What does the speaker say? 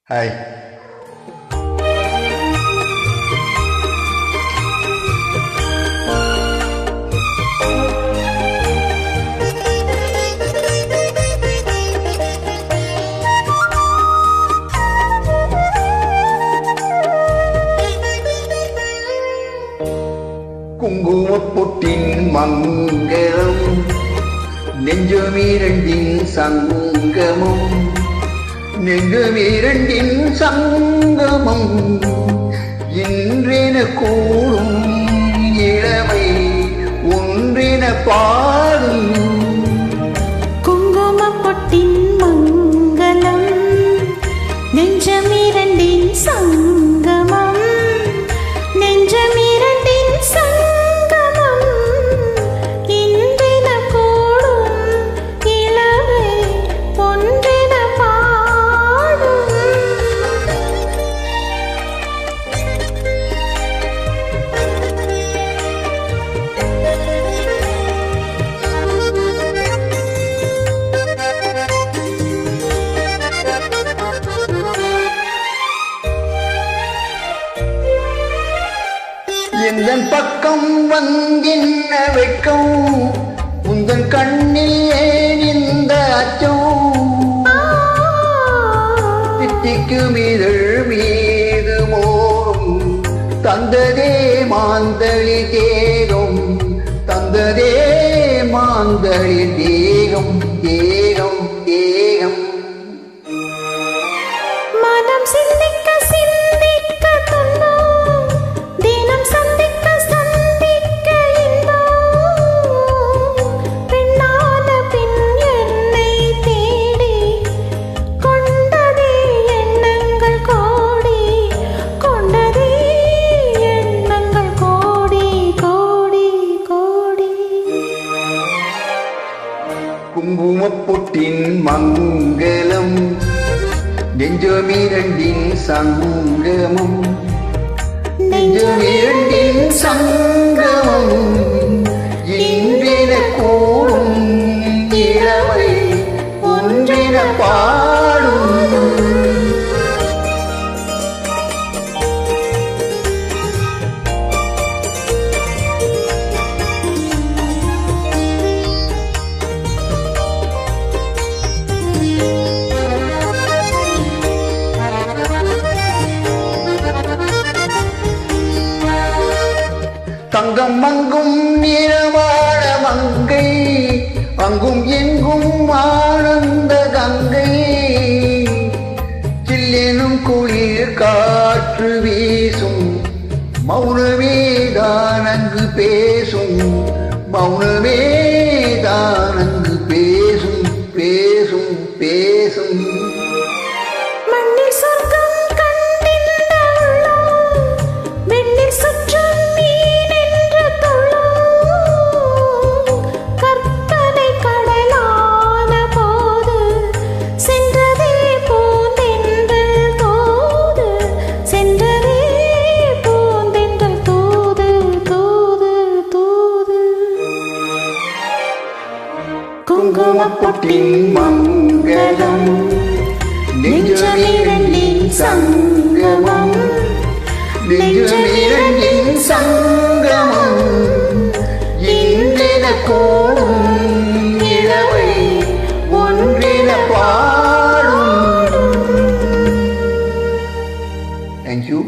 Hi. குங்குமப்பொட்டின் மங்களம் நெஞ்சமிரண்டின் சங்கமம் நெஞ்சமிரண்டின் சங்கமம் இன்றென கூடும் இளமை ஒன்றென பாடும் குங்குமப்பொட்டின் மங்களம் நெஞ்சமிரண்டின் சங்கமம் நெஞ்சமிரண்டின் சங்கமம் இன்றென கூடும் இளமை ஒன்றென பாடும் எந்தன் பக்கம் வந்தின்ன வெட்கம் உந்தன் கண்ணில் ஏன் இந்த அச்சம் தித்திக்கும் இதழ் மீது மோரும் தந்ததே மாந்தளி தேகம் தந்ததே மாந்தளி தேகம் தேகம் தேகம் மனம் சிந்திக்க சிந்திக்க துன்பம் தினம் சந்திக்க சந்திக்க இன்பம் பெண்ணான பின் என்னை தேடி கொண்டதே எண்ணங்கள் கோடி கொண்டதே எண்ணங்கள் கோடி கோடி கோடி குங்குமப்பொட்டின் மங்களம் நெஞ்சமிரண்டின் சங்கமம் நெஞ்சமிரண்டின் சங்கமம் இன்றென கூடும் இளமை ஒன்றென பாடும் தங்கம் மங்கும் நிறவாழ மங்கை அங்கும் எங்கும் ஆனந்த கங்கை சில்லெனும் குளிர் காற்று வீசும் மௌனமேதான் அங்கு பேசும் மௌனமேதான் அங்கு பேசும் பேசும் பேசும் மண்ணில் சொர்க்கம் கண்டிந்த உள்ளம் வெண்ணில் சுற்றும் மீன் என்ற துள்ளும் கற்பனை கடலான போது சென்றதே பூந்தென்றல் தூது சென்றதே பூந்தென்றல் தூது தூது தூது குங்குமப்பொட்டின் மங்களம் நெஞ்சமிரண்டின் சங்கமம் நெஞ்சமிரண்டின் சங்கமம் இன்றென கூடும் இளமை ஒன்றென பாடும். Thank you.